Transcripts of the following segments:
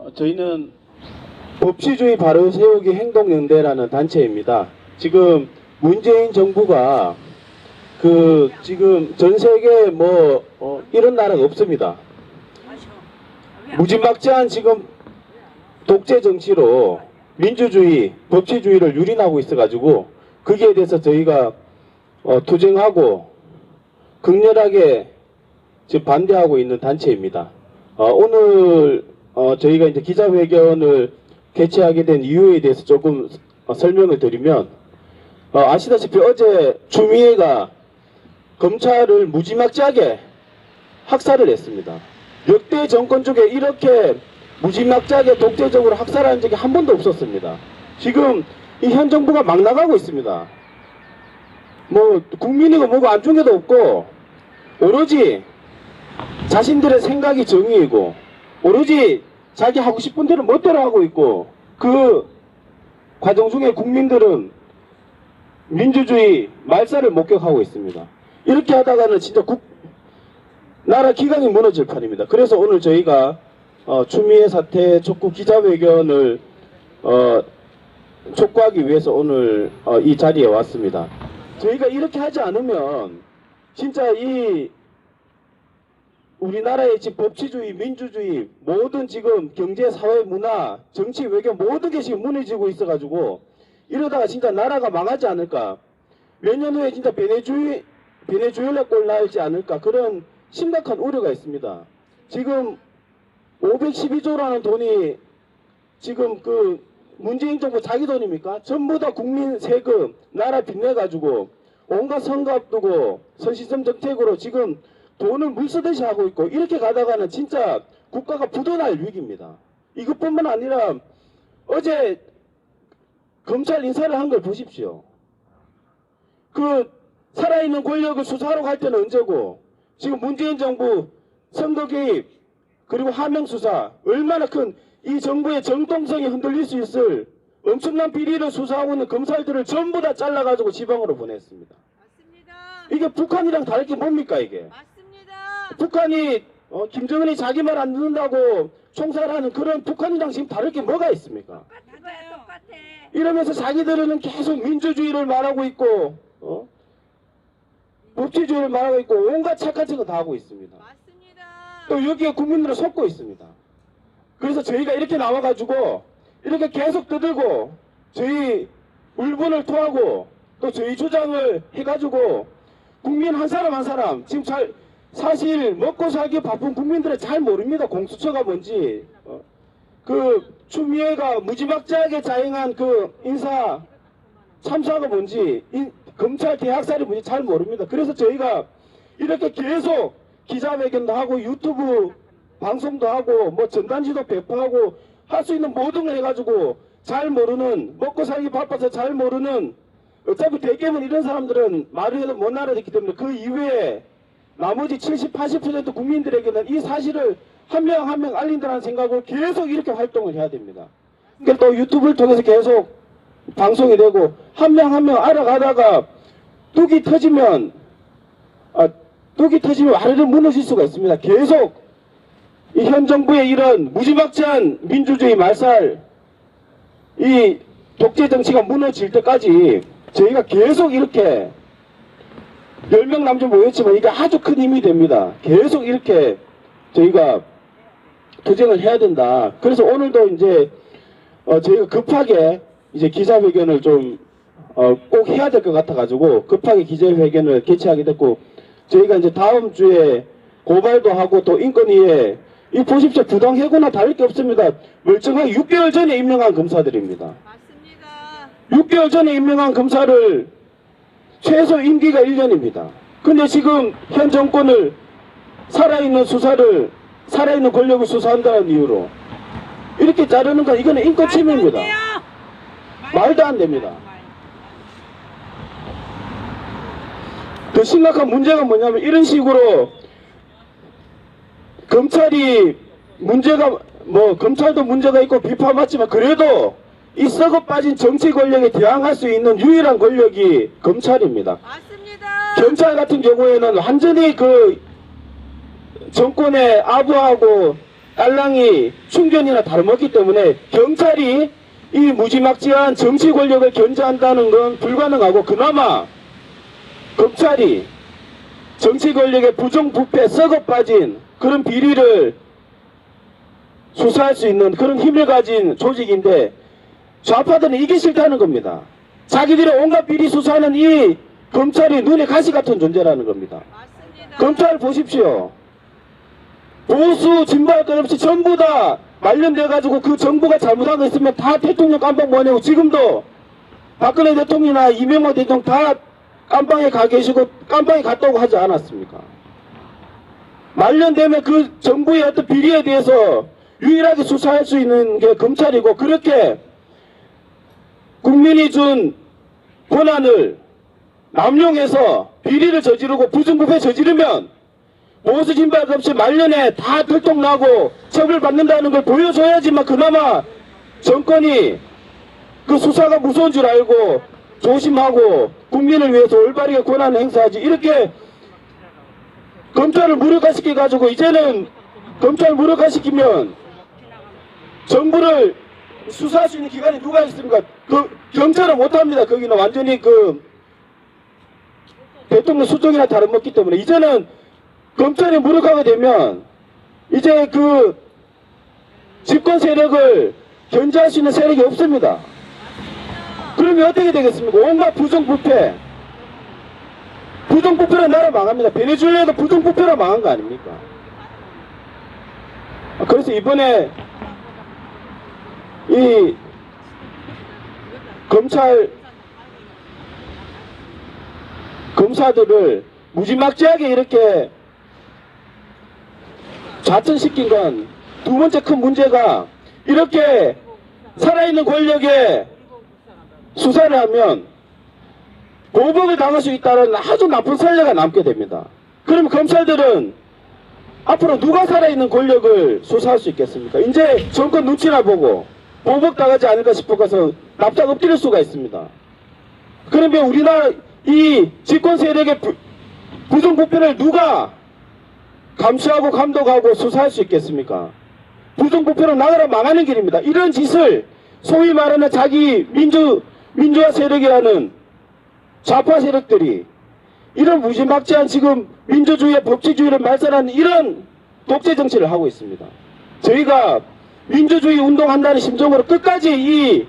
저희는 법치주의 바로 세우기 행동연대라는 단체입니다. 지금 문재인 정부가 지금 전 세계에 이런 나라가 없습니다. 무지막지한 지금 독재 정치로 민주주의, 법치주의를 유린하고 있어가지고 거기에 대해서 저희가 투쟁하고 극렬하게 지금 반대하고 있는 단체입니다. 오늘 저희가 이제 기자회견을 개최하게 된 이유에 대해서 조금 설명을 드리면, 아시다시피 어제 추미애가 검찰을 무지막지하게 학살을 했습니다. 역대 정권 쪽에 이렇게 무지막지하게 독재적으로 학살한 적이 한 번도 없었습니다. 지금 이 현 정부가 막 나가고 있습니다. 국민이고 뭐고 안중에도 없고 오로지 자신들의 생각이 정의이고 오로지 자기 하고 싶은 대로 멋대로 하고 있고, 그 과정 중에 국민들은 민주주의 말살을 목격하고 있습니다. 이렇게 하다가는 진짜 나라 기강이 무너질 판입니다. 그래서 오늘 저희가 추미애 사태 촉구 기자회견을 촉구하기 위해서 오늘 이 자리에 왔습니다. 저희가 이렇게 하지 않으면 진짜 이 우리나라의 지금 법치주의, 민주주의, 모든 지금 경제, 사회, 문화, 정치, 외교 모든 게 지금 무너지고 있어가지고 이러다가 진짜 나라가 망하지 않을까, 몇 년 후에 진짜 베네수엘라 꼴 나지 않을까, 그런 심각한 우려가 있습니다. 지금 512조라는 돈이 지금 문재인 정부 자기 돈입니까? 전부 다 국민 세금, 나라 빚내가지고 온갖 선거 앞두고 선시점 정책으로 지금 돈을 물쓰듯이 하고 있고, 이렇게 가다가는 진짜 국가가 부도날 위기입니다. 이것뿐만 아니라 어제 검찰 인사를 한 걸 보십시오. 살아있는 권력을 수사하러 갈 때는 언제고, 지금 문재인 정부 선거 개입 그리고 하명 수사, 얼마나 큰 이 정부의 정통성이 흔들릴 수 있을 엄청난 비리를 수사하고 있는 검찰들을 전부 다 잘라가지고 지방으로 보냈습니다. 맞습니다. 이게 북한이랑 다를 게 뭡니까 이게? 맞습니다. 북한이 김정은이 자기 말 안 듣는다고 총살하는 그런 북한이랑 지금 다를 게 뭐가 있습니까? 똑같아. 이러면서 자기들은 계속 민주주의를 말하고 있고 법치주의를 말하고 있고 온갖 착한 척을 다 하고 있습니다. 맞습니다. 또 여기에 국민들을 속고 있습니다. 그래서 저희가 이렇게 나와가지고 이렇게 계속 떠들고 저희 울분을 토하고 또 저희 주장을 해가지고 국민 한 사람 한 사람 지금 사실 먹고 살기 바쁜 국민들은 잘 모릅니다. 공수처가 뭔지, 추미애가 무지막지하게 자행한 인사 참사가 뭔지, 검찰 대학살이 뭔지 잘 모릅니다. 그래서 저희가 이렇게 계속 기자회견도 하고 유튜브 방송도 하고 전단지도 배포하고 할 수 있는 모든 걸 해가지고 잘 모르는, 먹고 살기 바빠서 잘 모르는, 어차피 대개는 이런 사람들은 말을 해도 못 알아듣기 때문에 그 이외에 나머지 70, 80% 국민들에게는 이 사실을 한 명 한 명 알린다는 생각으로 계속 이렇게 활동을 해야 됩니다. 그러니까 또 유튜브를 통해서 계속 방송이 되고 한 명 한 명 알아가다가 뚝이 터지면 와르르 무너질 수가 있습니다. 계속 이 현 정부의 이런 무지막지한 민주주의 말살, 이 독재 정치가 무너질 때까지 저희가 계속 이렇게 10명 남짓 모였지만 이게 아주 큰 힘이 됩니다. 계속 이렇게 저희가 투쟁을 해야 된다. 그래서 오늘도 이제 저희가 급하게 이제 기자회견을 좀 꼭 해야 될 것 같아가지고 급하게 기자회견을 개최하게 됐고, 저희가 이제 다음 주에 고발도 하고 또 인권위에 이 보십시오. 부당해고나 다를 게 없습니다. 멀쩡하게 6개월 전에 임명한 검사들입니다. 맞습니다. 6개월 전에 임명한 검사를 최소 임기가 1년입니다. 근데 지금 현 정권을 살아있는 권력을 수사한다는 이유로 이렇게 자르는 건 이거는 인권 침해입니다. 말도 안 됩니다. 더 심각한 문제가 뭐냐면 이런 식으로 검찰이 검찰도 문제가 있고 비판받지만 그래도 이 썩어 빠진 정치 권력에 대항할 수 있는 유일한 권력이 검찰입니다. 맞습니다. 경찰 같은 경우에는 완전히 정권에 아부하고 딸랑이 충견이나 다름없기 때문에 경찰이 이 무지막지한 정치 권력을 견제한다는 건 불가능하고, 그나마 검찰이 정치 권력의 부정부패 썩어 빠진 그런 비리를 수사할 수 있는 그런 힘을 가진 조직인데, 좌파들은 이게 싫다는 겁니다. 자기들의 온갖 비리 수사하는 이 검찰이 눈에 가시 같은 존재라는 겁니다. 맞습니다. 검찰 보십시오. 보수 진보할 것 없이 전부 다 말년돼가지고 그 정부가 잘못한 거 있으면 다 대통령 깜빵 보내고, 지금도 박근혜 대통령이나 이명박 대통령 다 깜빵에 가 계시고 깜빵에 갔다고 하지 않았습니까? 말년되면 그 정부의 어떤 비리에 대해서 유일하게 수사할 수 있는 게 검찰이고, 그렇게 국민이 준 권한을 남용해서 비리를 저지르고 부정부패 저지르면 보수 진박 없이 말년에 다 들통나고 처벌받는다는 걸 보여줘야지만 그나마 정권이 그 수사가 무서운 줄 알고 조심하고 국민을 위해서 올바르게 권한을 행사하지. 이렇게 검찰을 무력화시켜가지고, 이제는 검찰 무력화시키면 정부를 수사할 수 있는 기관이 누가 있습니까? 그 경찰은 못합니다. 거기는 완전히 그 대통령 수정이나 다름없기 때문에. 이제는 검찰이 무력화가 되면 이제 그 집권 세력을 견제할 수 있는 세력이 없습니다. 그러면 어떻게 되겠습니까? 온갖 부정부패로 나라 망합니다. 베네수엘라도 부정부패로 망한 거 아닙니까? 그래서 이번에 이 검사들을 무지막지하게 이렇게 좌천시킨 건 두 번째 큰 문제가, 이렇게 살아있는 권력에 수사를 하면 보복을 당할 수 있다는 아주 나쁜 선례가 남게 됩니다. 그럼 검찰들은 앞으로 누가 살아있는 권력을 수사할 수 있겠습니까? 이제 정권 눈치나 보고 보복 당하지 않을까 싶어서 납작 엎드릴 수가 있습니다. 그러면 우리나라 이 집권 세력의 부정부패를 누가 감시하고 감독하고 수사할 수 있겠습니까? 부정부패로 나라가 망하는 길입니다. 이런 짓을 소위 말하는 자기 민주화 세력이라는 좌파 세력들이 이런 무지막지한 지금 민주주의와 법치주의를 말살하는 이런 독재 정치를 하고 있습니다. 저희가 민주주의 운동한다는 심정으로 끝까지 이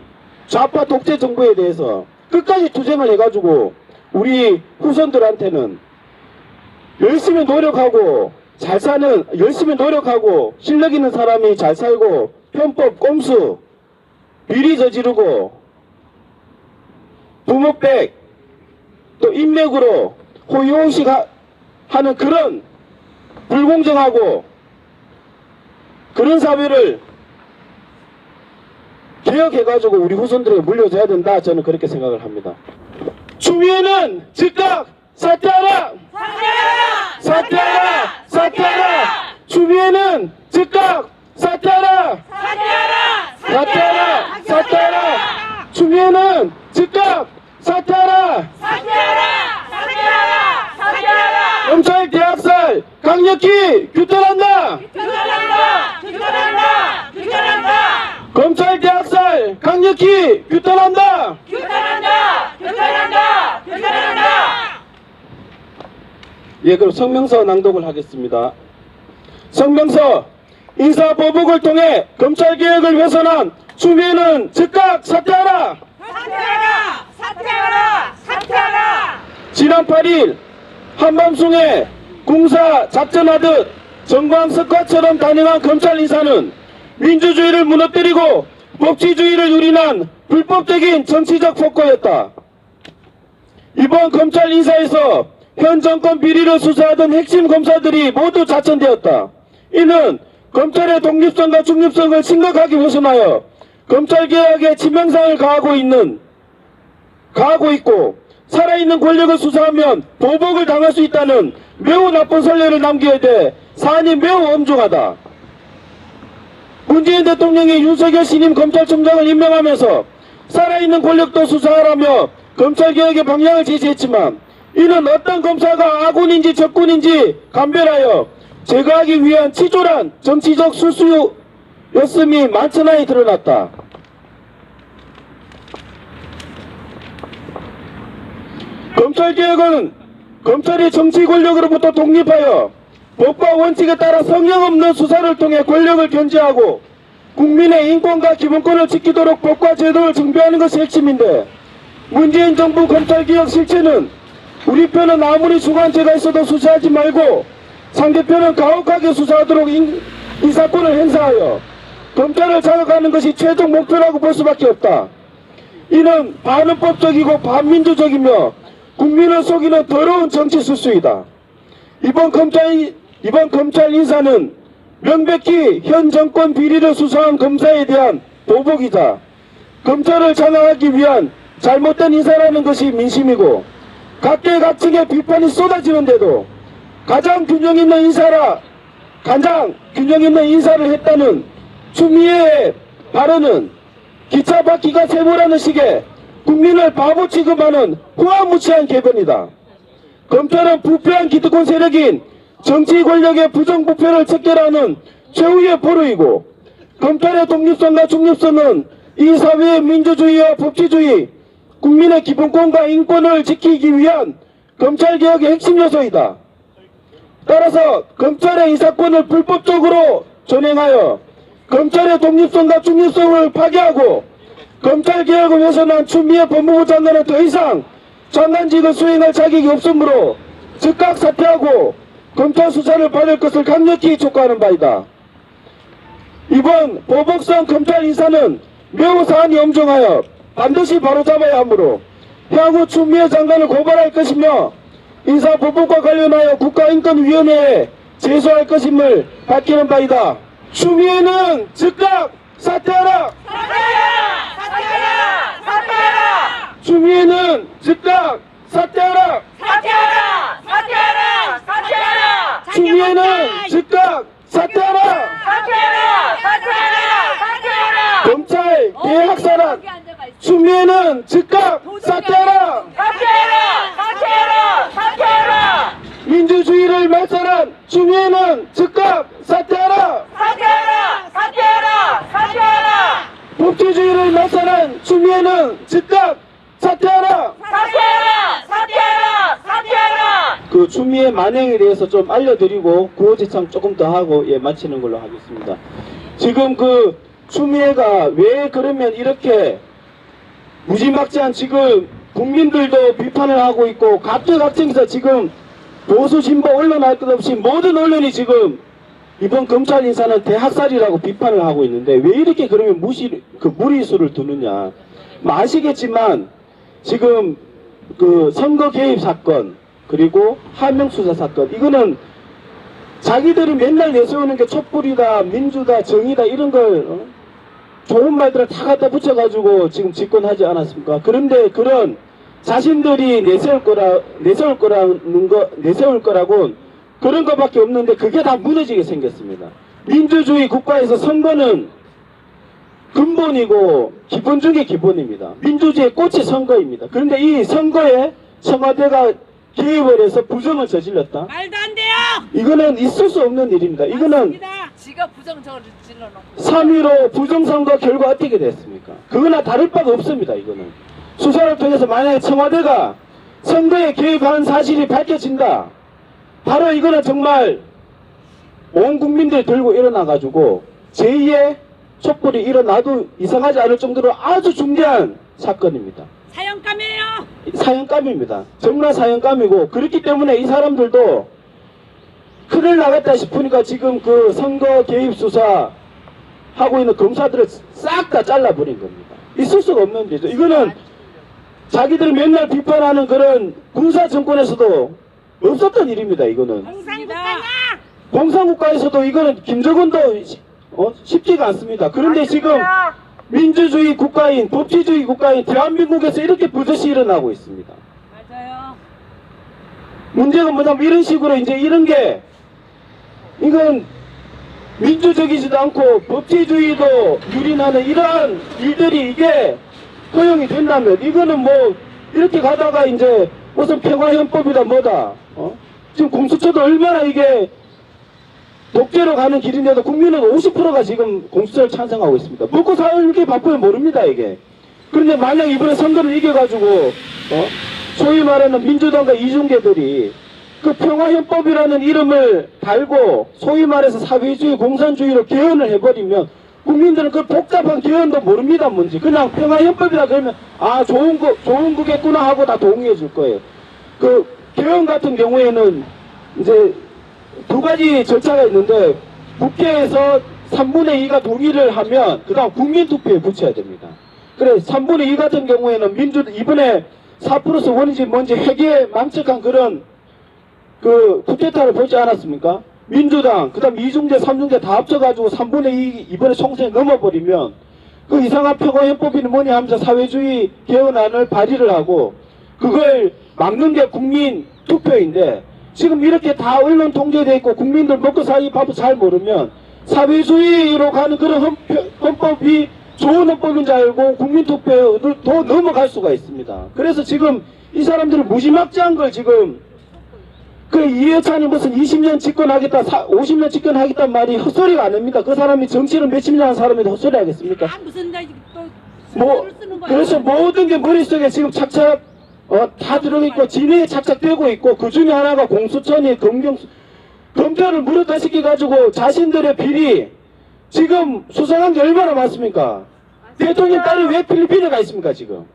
좌파 독재 정부에 대해서 끝까지 투쟁을 해가지고 우리 후손들한테는 열심히 노력하고 열심히 노력하고 실력 있는 사람이 잘 살고 편법, 꼼수, 비리 저지르고 부모백 또 인맥으로 호의호식 하는 그런 불공정하고 그런 사회를 개혁해가지고 우리 후손들에게 물려줘야 된다, 저는 그렇게 생각을 합니다. 추미애는 즉각 사퇴하라! 사퇴하라! 사퇴하라! 추미애는 즉각 사퇴하라! 사퇴하라! 사퇴하라! 추미애는 즉각 사퇴하라! 검찰 대학살 강력히 규탄한다! 검찰 대학살 강력히 규탄한다! 예, 그럼 성명서 낭독을 하겠습니다. 성명서. 인사보복을 통해 검찰개혁을 훼손한 추미애는 즉각 사퇴하라! 지난 8일 한밤중에 군사 작전하듯 정광석화처럼 단행한 검찰 인사는 민주주의를 무너뜨리고 법치주의를 유린한 불법적인 정치적 폭거였다. 이번 검찰 인사에서 현 정권 비리를 수사하던 핵심 검사들이 모두 자천되었다. 이는 검찰의 독립성과 중립성을 심각하게 훼손하여 검찰개혁에 치명상을 가하고 있고 살아있는 권력을 수사하면 보복을 당할 수 있다는 매우 나쁜 선례를 남기게 돼 사안이 매우 엄중하다. 문재인 대통령이 윤석열 신임 검찰총장을 임명하면서 살아있는 권력도 수사하라며 검찰개혁의 방향을 제시했지만, 이는 어떤 검사가 아군인지 적군인지 감별하여 제거하기 위한 치졸한 정치적 술수였음이 만천하에 드러났다. 검찰개혁은 검찰이 정치 권력으로부터 독립하여 법과 원칙에 따라 성역 없는 수사를 통해 권력을 견제하고 국민의 인권과 기본권을 지키도록 법과 제도를 정비하는 것이 핵심인데, 문재인 정부 검찰개혁 실체는 우리 편은 아무리 주관죄가 있어도 수사하지 말고 상대편은 가혹하게 수사하도록 인사권을 행사하여 검찰을 자극하는 것이 최종 목표라고 볼 수밖에 없다. 이는 반헌법적이고 반민주적이며 국민을 속이는 더러운 정치 수수이다. 이번 검찰 인사는 명백히 현 정권 비리를 수사한 검사에 대한 보복이자 검찰을 장악하기 위한 잘못된 인사라는 것이 민심이고, 각계각층의 비판이 쏟아지는데도 가장 균형 있는 인사를 했다는 추미애의 발언은 기차 바퀴가 세모라는 식의 국민을 바보 취급하는 후화무치한 궤변이다. 검찰은 부패한 기득권 세력인 정치 권력의 부정부패를 척결하는 최후의 포로이고, 검찰의 독립성과 중립성은 이 사회의 민주주의와 법치주의, 국민의 기본권과 인권을 지키기 위한 검찰개혁의 핵심 요소이다. 따라서 검찰의 인사권을 불법적으로 전행하여 검찰의 독립성과 중립성을 파괴하고 검찰개혁을 훼손한 추미애 법무부 장관은 더 이상 장관직을 수행할 자격이 없으므로 즉각 사퇴하고 검찰 수사를 받을 것을 강력히 촉구하는 바이다. 이번 보복성 검찰 인사는 매우 사안이 엄중하여 반드시 바로잡아야 하므로 향후 추미애 장관을 고발할 것이며 인사보복과 관련하여 국가인권위원회에 제소할 것임을 밝히는 바이다. 추미애는 즉각 사퇴하라! 추미애는 즉각 사퇴하라! 추미애는 즉각 사퇴하라! 검찰 개혁사란 추미애는 즉각 사퇴하라! 민주주의를 말살한 추미애는 즉각 사퇴하라! 법치주의를 말살한 추미애는 즉각 사퇴하라! 그 추미애 만행에 대해서 좀 알려드리고 구호지창 조금 더 하고 마치는 걸로 하겠습니다. 지금 그 추미애가 왜 그러면 이렇게 무지막지한 지금 국민들도 비판을 하고 있고 각계각층에서 지금 보수 진보 언론 할 것 없이 모든 언론이 지금 이번 검찰 인사는 대학살이라고 비판을 하고 있는데, 왜 이렇게 그러면 무리수를 두느냐. 아시겠지만 지금 그 선거 개입 사건 그리고 하명 수사 사건, 이거는 자기들이 맨날 내세우는 게 촛불이다, 민주다, 정의다 이런 걸 좋은 말들을 다 갖다 붙여가지고 지금 집권하지 않았습니까? 그런데 그런 자신들이 내세울 거라고 그런 것밖에 없는데 그게 다 무너지게 생겼습니다. 민주주의 국가에서 선거는 근본이고 기본 중에 기본입니다. 민주주의의 꽃이 선거입니다. 그런데 이 선거에 청와대가 개입을 해서 부정을 저질렀다? 말도 안 돼요. 이거는 있을 수 없는 일입니다. 이거는 지가 부정 저질러놓고 3.15 부정선거 결과 어떻게 됐습니까? 그거나 다를 바가 없습니다. 이거는 수사를 통해서 만약에 청와대가 선거에 개입한 사실이 밝혀진다, 바로 이거는 정말 온 국민들 들고 일어나가지고 제2의 촛불이 일어나도 이상하지 않을 정도로 아주 중대한 사건입니다. 사형감이에요. 사형감입니다. 정말 사형감이고, 그렇기 때문에 이 사람들도 큰일 나겠다 싶으니까 지금 그 선거 개입 수사 하고 있는 검사들을 싹 다 잘라버린 겁니다. 있을 수가 없는 일이죠. 이거는 자기들 맨날 비판하는 그런 군사 정권에서도 없었던 일입니다. 이거는 공산국가에서도 이거는 김정은도 쉽지가 않습니다. 그런데 지금 민주주의 국가인, 법치주의 국가인 대한민국에서 이렇게 버젓이 일어나고 있습니다. 맞아요. 문제가 뭐냐면 이런 식으로 이제 이런 게, 이건 민주적이지도 않고 법치주의도 유린하는 이러한 일들이 이게 허용이 된다면, 이거는 뭐 이렇게 가다가 이제 무슨 평화헌법이다 뭐다, 지금 공수처도 얼마나 이게 독재로 가는 길인데도 국민은 50%가 지금 공수처를 찬성하고 있습니다. 먹고 살기 바쁘면 모릅니다 이게. 그런데 만약 이번에 선거를 이겨가지고 소위 말하는 민주당과 이중계들이 그 평화헌법이라는 이름을 달고 소위 말해서 사회주의 공산주의로 개헌을 해버리면 국민들은 그 복잡한 개헌도 모릅니다 뭔지. 그냥 평화헌법이라 그러면 아 좋은 거겠구나 하고 다 동의해 줄 거예요. 그 개헌 같은 경우에는 이제 두 가지 절차가 있는데 국회에서 3분의 2가 동의를 하면 그 다음 국민투표에 붙여야 됩니다. 그래 3분의 2 같은 경우에는 이번에 4+1인지 뭔지 회계 망측한 그런 그 쿠데타를 보지 않았습니까? 민주당, 그 다음 이중대, 삼중대 다 합쳐가지고 3분의 2 이번에 총선에 넘어버리면 그 이상한 평화헌법이 뭐냐 하면서 사회주의 개헌안을 발의를 하고 그걸 막는 게 국민 투표인데 지금 이렇게 다 언론 통제되어 있고 국민들 먹고 살기 바빠 잘 모르면 사회주의로 가는 그런 헌법이 좋은 헌법인 줄 알고 국민투표에 더 넘어갈 수가 있습니다. 그래서 지금 이 사람들은 무지막지한 걸 지금 그 이해찬이 무슨 20년 집권하겠다, 50년 집권하겠다는 말이 헛소리가 아닙니다. 그 사람이 정치를 몇십 년 한 사람인데 헛소리 하겠습니까? 무슨 뭐, 그래서 모든 게 머릿속에 지금 착착 다 들어있고 진행에 착착되고 있고 그 중에 하나가 공수처니 검찰을 무력화시켜가지고 자신들의 비리 지금 수사한 게 얼마나 많습니까? 대통령 딸이 왜 필리핀에 가 있습니까 지금?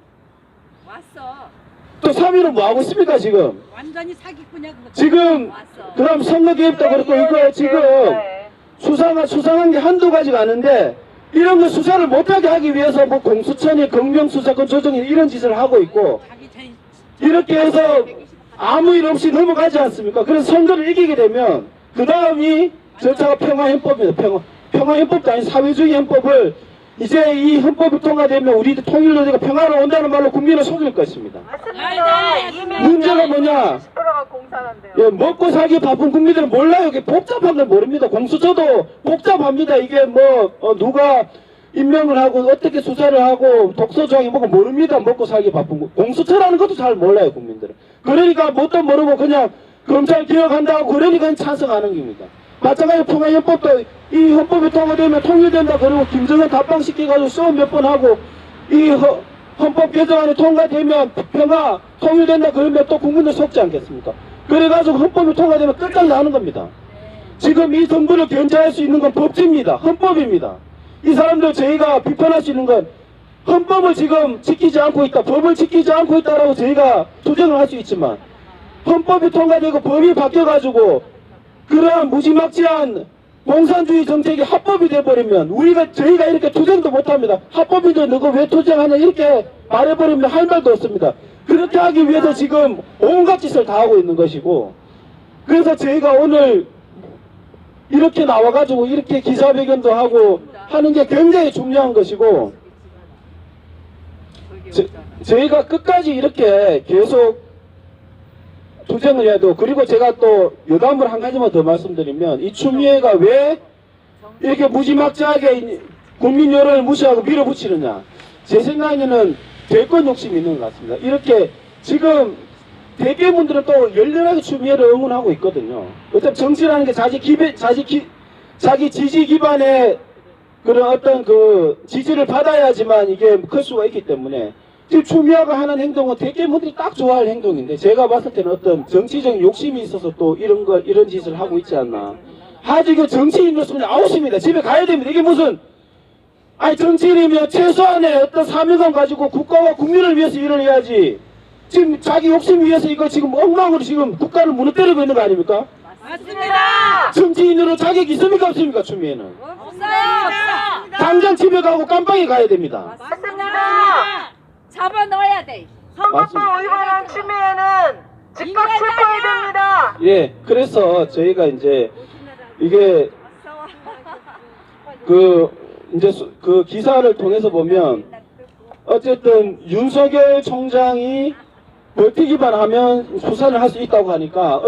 왔어. 또 3위는 뭐 하고 있습니까 지금? 완전히 사기꾼이야 그거. 지금 왔어. 그럼 선거 개입도 그렇고 이거 지금 수상한 게 한두 가지가 아닌데 이런 거 수사를 못하게 하기 위해서 뭐 공수처니 검경수사권 조정이 이런 짓을 하고 있고 자기 자신 이렇게 해서 아무 일 없이 넘어가지 않습니까? 그래서 선거를 이기게 되면 그 다음이 절차가 평화헌법입니다. 평화헌법도 아닌 사회주의 헌법을 이제 이 헌법이 통과되면 우리들 통일로 되고 평화로 온다는 말로 국민을 속일 것입니다. 문제가 뭐냐? 예, 먹고 살기 바쁜 국민들은 몰라요. 이게 복잡한 걸 모릅니다. 공수처도 복잡합니다. 이게 뭐 누가 임명을 하고 어떻게 수사를 하고 독소조항이 뭐고 모릅니다. 먹고 살기 바쁜 거. 공수처라는 것도 잘 몰라요 국민들은. 그러니까 뭣도 모르고 그냥 검찰 개혁한다고 그러니까 찬성하는 겁니다. 마찬가지로 평화헌법도 이 헌법이 통과되면 통일된다 그러고 김정은 답방시켜가지고 수업 몇 번 하고 이 헌법 개정안이 통과되면 평화 통일된다 그러면 또 국민들 속지 않겠습니까? 그래가지고 헌법이 통과되면 끝장 나는 겁니다. 지금 이 정부를 견제할 수 있는 건 법치입니다. 헌법입니다. 이 사람들 저희가 비판할 수 있는 건 헌법을 지금 지키지 않고 있다, 법을 지키지 않고 있다라고 저희가 투쟁을 할 수 있지만 헌법이 통과되고 법이 바뀌어가지고 그러한 무지막지한 공산주의 정책이 합법이 돼버리면 저희가 이렇게 투쟁도 못합니다. 합법인데 너가 왜 투쟁하냐 이렇게 말해버리면 할 말도 없습니다. 그렇게 하기 위해서 지금 온갖 짓을 다 하고 있는 것이고 그래서 저희가 오늘 이렇게 나와가지고 이렇게 기자회견도 하고 하는 게 굉장히 중요한 것이고 저희가 끝까지 이렇게 계속 투쟁을 해야 되고 그리고 제가 또 여담을 한 가지만 더 말씀드리면 이 추미애가 왜 이렇게 무지막지하게 국민 여론을 무시하고 밀어붙이느냐 제 생각에는 대권 욕심이 있는 것 같습니다. 이렇게 지금 대개분들은 또 열렬하게 추미애를 응원하고 있거든요. 어차피 정치라는 게 자기 지지 기반의 그런 어떤 그 지지를 받아야지만 이게 클 수가 있기 때문에 지금 추미애가 하는 행동은 대개분들이 딱 좋아할 행동인데 제가 봤을 때는 어떤 정치적인 욕심이 있어서 또 이런 짓을 하고 있지 않나. 아주 이거 정치인으로서는 아웃입니다. 집에 가야 됩니다. 이게 무슨 아니 정치인이면 최소한의 어떤 사명감 가지고 국가와 국민을 위해서 일을 해야지. 지금 자기 욕심 위해서 이거 지금 엉망으로 지금 국가를 무너뜨리고 있는 거 아닙니까? 맞습니다. 정치인으로 자격이 있습니까 없습니까 추미애는? 없어요. 당장 집에 가고 깜빵에 가야 됩니다. 맞습니다. 잡아 넣어야 돼. 선거법 위반한 추미애는 즉각 체포해야 됩니다. 예, 그래서 저희가 이제 이게 그 기사를 통해서 보면 어쨌든 윤석열 총장이 벌칙 위반하면 수사를 할 수 있다고 하니까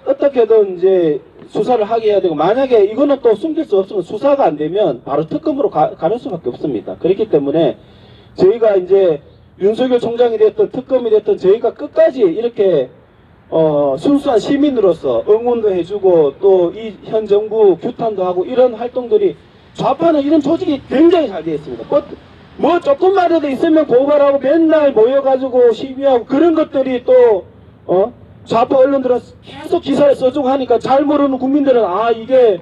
어떻게든 이제 수사를 하게 해야 되고 만약에 이거는 또 숨길 수 없으면 수사가 안 되면 바로 특검으로 가는 수밖에 없습니다. 그렇기 때문에 저희가 이제 윤석열 총장이 됐든 특검이 됐든 저희가 끝까지 이렇게 순수한 시민으로서 응원도 해주고 또 이 현 정부 규탄도 하고 이런 활동들이 좌파는 이런 조직이 굉장히 잘 되어 있습니다. 뭐 조금만이라도 있으면 고발하고 맨날 모여가지고 시위하고 그런 것들이 또 좌파 언론들은 계속 기사를 써주고 하니까 잘 모르는 국민들은 아 이게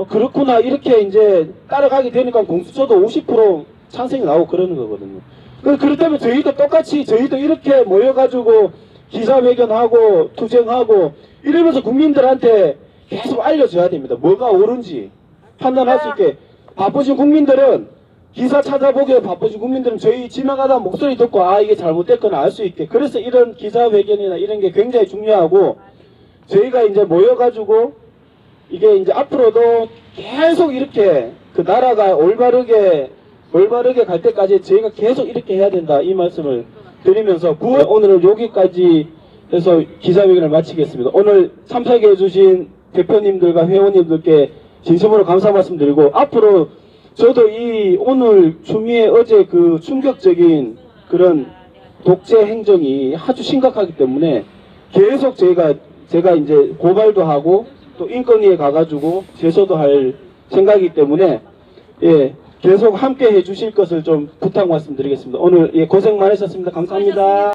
그렇구나 이렇게 이제 따라가게 되니까 공수처도 50% 찬성이 나오고 그러는 거거든요. 그렇다면 저희도 똑같이 저희도 이렇게 모여가지고 기자회견하고 투쟁하고 이러면서 국민들한테 계속 알려줘야 됩니다. 뭐가 옳은지 판단할 수 있게. 바쁘신 국민들은 기사 찾아보기에 바쁘신 국민들은 저희 지나가다 목소리 듣고 아 이게 잘못됐거나 알 수 있게. 그래서 이런 기자회견이나 이런 게 굉장히 중요하고 저희가 이제 모여가지고 이게 이제 앞으로도 계속 이렇게 그 나라가 올바르게 갈 때까지 저희가 계속 이렇게 해야 된다 이 말씀을 드리면서 오늘은 여기까지 해서 기자회견을 마치겠습니다. 오늘 참석해 주신 대표님들과 회원님들께 진심으로 감사 말씀드리고 앞으로 저도 이 오늘 추미애 어제 그 충격적인 그런 독재 행정이 아주 심각하기 때문에 계속 제가 이제 고발도 하고 또 인권위에 가가지고 제소도 할 생각이기 때문에 예 계속 함께 해주실 것을 좀 부탁 말씀드리겠습니다. 오늘 예 고생 많으셨습니다. 감사합니다.